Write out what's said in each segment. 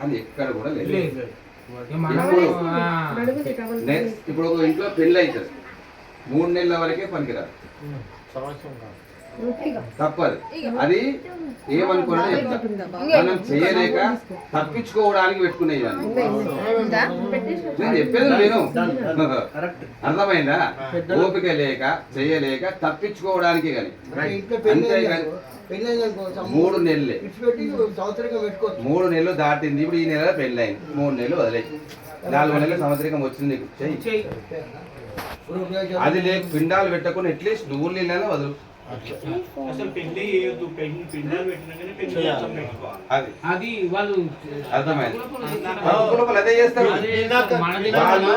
అది ఎక్కడ కూడా లేదు. ఇప్పుడు ఒక ఇంట్లో పెళ్ళి అవుతుంది 3 నెలల వరకే పనికిరాదు, తప్పదు. అది ఏమనుకున్నా చెప్తా, మనం చేయలేక తప్పించుకోవడానికి పెట్టుకునేవి నేను చెప్పేది నేను అర్థమైందా? ఓపిక లేక చేయలేక తప్పించుకోవడానికి కానీ అంతేగాని 3 నెలలే 3 నెలలు దాటింది. ఇప్పుడు ఈ నెల పెళ్ళి అయింది, 3 నెలలు వదిలే 4 నెలల సంవత్సరం వచ్చింది నీకు చెయ్యి. అది లేక పిండాలు పెట్టకుండా అట్లీస్ట్ 2 నెలలు వదులు. అది వాళ్ళు అర్థమైంది. అదే చేస్తారు వాళ్ళు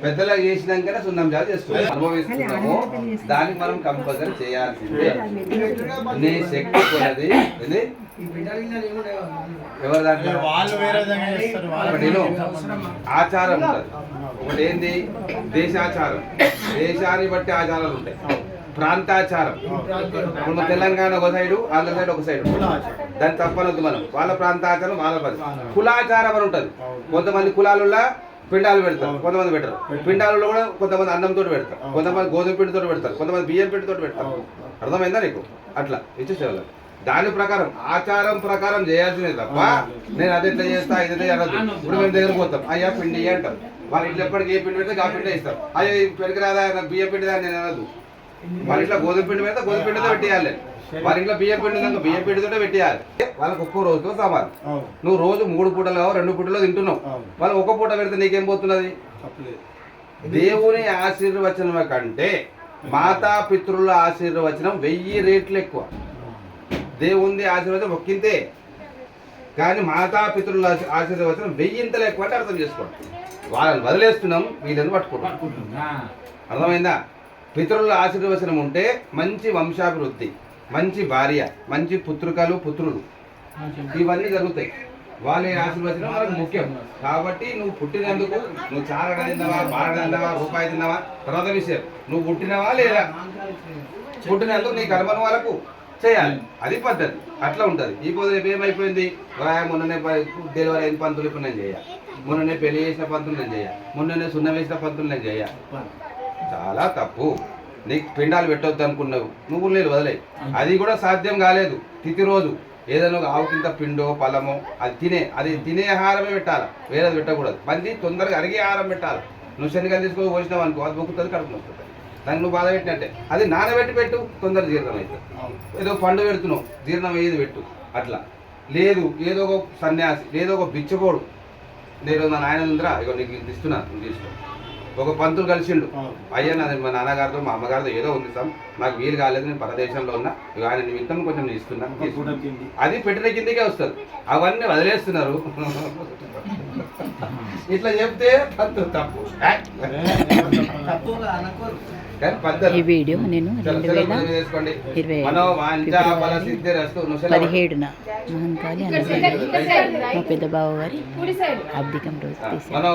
పెద్దలా చేసినాకనే సున్నం జాలు చేస్తున్నారు, అనుభవిస్తున్నాము. దానికి మనం కంపల్సరీ చేయాల్సిందే. నీ శక్తి కొలది ఇది ఎవరి దాంట్లో నేను ఆచారం ఉంటుంది. ఒకటి ఏంది దేశాచారం, దేశాన్ని బట్టి ఆచారాలు ఉంటాయి. ప్రాంతాచారం, ఇప్పుడు తెలంగాణ ఒక సైడు, ఆంధ్ర సైడ్ ఒక సైడు, దాన్ని తప్పనొద్దు మనం. వాళ్ళ ప్రాంతాచారం వాళ్ళ పని. కులాచారం అని ఉంటుంది. కొంతమంది కులాలలో పిండాలు పెడతారు, కొంతమంది పెట్టరు. పిండాలలో కూడా కొంతమంది అన్నంతో పెడతారు, కొంతమంది గోధుమ పిండితో పెడతారు, కొంతమంది బియ్యం పిండితో పెడతారు. అర్థమైందా నీకు? అట్లా ఇచ్చేసేవాళ్ళు. దాని ప్రకారం ఆచారం ప్రకారం చేయాల్సిందే తప్ప నేను అది ఎట్లా చేస్తా ఇది అనదు. ఇప్పుడు మేము దగ్గర పోతాం, అయ్యా పిండి అంటాం. వాళ్ళు ఇట్లా ఎప్పటికి ఏ పిండి పెడితే ఆ పిండి ఇస్తాం. అయ్యో పెరిగి రాదా బియ్యం పిండిదా నేను అనదు. వాళ్ళ ఇంట్లో గోధుమ పిండి పెడితే గోధుమ పిండితో పెట్టేయాలి, వాళ్ళ ఇంట్లో బియ్యం పిండి బియ్యం పిండితో పెట్టేయాలి. వాళ్ళకి ఒక్కో రోజుతో సమానం. నువ్వు రోజు 3 పూటలు 2 పూటలో తింటున్నావు, వాళ్ళు ఒక పూట పెడితే నీకేం పోతున్నది? దేవుని ఆశీర్వచనం కంటే మాతాపితృల ఆశీర్వచనం 1000 రెట్లు ఎక్కువ. దేవుని ఆశీర్వచనం ఒక్కింతే, కానీ మాతాపితృల ఆశీర్వచనం 1000 ఎక్కువ అంటే అర్థం చేసుకోండి. వాళ్ళని వదిలేస్తున్నాం, వీళ్ళని పట్టుకుంటాం. అర్థమైందా? పితరుల ఆశీర్వచనం ఉంటే మంచి వంశాభివృద్ధి, మంచి భార్య, మంచి పుత్రుకలు పుత్రులు, ఇవన్నీ జరుగుతాయి. వాళ్ళ ఆశీర్వచనం మనకు ముఖ్యం. కాబట్టి నువ్వు పుట్టినందుకు నువ్వు చారడ తిన్నావా, బారడ తిన్నావా, రూపాయి తిన్నావా తర్వాత విషయం. నువ్వు పుట్టినవా లేదా, పుట్టినందుకు నీ కర్మను వాళ్ళకు చేయాలి, అది పద్ధతి. అట్లా ఉంటుంది. ఈ పొద్దు ఏమైపోయింది, మొన్ననే డెలివరీ అయిన పంతులు ఇప్పుడు నేను చేయాలి, మొన్ననే పెళ్లి చేసిన పంతులు నేను చేయాలి, మొన్ననే సున్నం వేసిన పంతులు నేను చేయాలి. చాలా తప్పు. నీకు పిండాలు పెట్టొద్దు అనుకున్నావు, నువ్వు లేదు వదిలేయి. అది కూడా సాధ్యం కాలేదు. తిథి రోజు ఏదైనా ఒక ఆవుకింత పిండో పలమో అది తినే ఆహారమే పెట్టాలి, వేరేది పెట్టకూడదు. మంది తొందరగా అరిగే ఆహారం పెట్టాలి. నువ్వు శనగలు తీసుకొని పోసినావు అనుకో, అది మొక్కుతుంది, కడుపు నొస్తుంది. దానికి నువ్వు బాధ పెట్టినట్టే. అది నానబెట్టి పెట్టు, తొందర జీర్ణం అవుతుంది. ఏదో పండు పెడుతున్నావు, జీర్ణం అయ్యేది పెట్టు. అట్లా లేదు ఏదో ఒక సన్యాసి, లేదో ఒక బిచ్చపోడు, నేను నా నాయన ఉందిరా ఇగో నీకు ఇస్తున్నా, నువ్వు తీసుకో. ఒక పంతులు కలిసిండు, అయ్యా నాది మా నాన్నగారితో మా అమ్మగారితో ఏదో ఉంది సార్, నాకు వీలు కాలేదు, నేను పరదేశంలో ఉన్నా, ఆయన నిమిత్తం కొంచెం నేను ఇస్తున్నా, అది పెట్టిన కిందకే వస్తుంది. అవన్నీ వదిలేస్తున్నారు. ఇట్లా చెప్తే పంతులు తప్పు. ఈ వీడియో నేను 2017న మహంకాళి మా పెద్ద బావ గారి అబ్దికం రోజు తీశాను.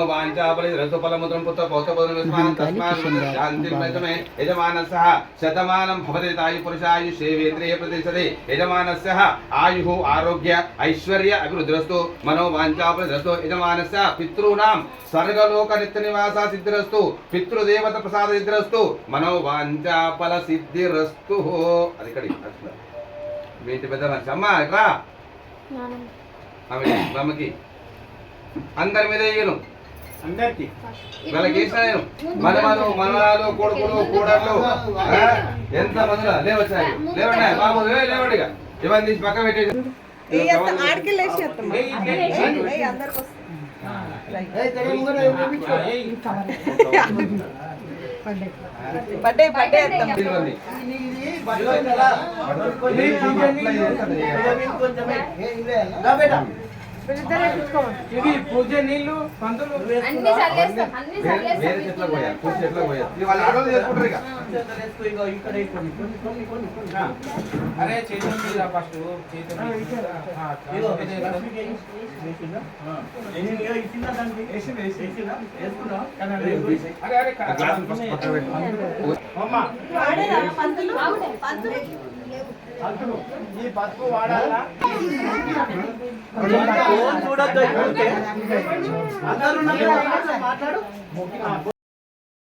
ఆయు ఆరోగ్య ఐశ్వర్య అభివృద్ధిరస్తు మనోవాంఛాఫలసిద్ధిరస్తు యజమానస్య పితॄణాం స్వర్గలోక నిత్య నివాస సిద్ధిరస్తు పితృదేవత ప్రసాద సిద్ధిరస్తు మనోవాంఛాఫల సిద్ధిరస్తు. అది ఇక్కడ మీ ఇంటి పెద్ద మనిషి అమ్మ ఎట్రా అమ్మకి అందరి మీద వేయను, వాళ్ళకి వేసిన నేను మనమను మనవరాలు కొడుకులు కూడళ్ళు ఎంత మందులా లేవచ్చాయి. లేవండి బాబు, లేవండిగా ఇవన్నీ తీసి పక్క పెట్టేసి ఇది పూజ నీళ్ళు పంతులు అరే చేతులు ఫస్ట్ ఈ పసుపు వాడాలా చూడొద్దు అందరూ మాట్లాడు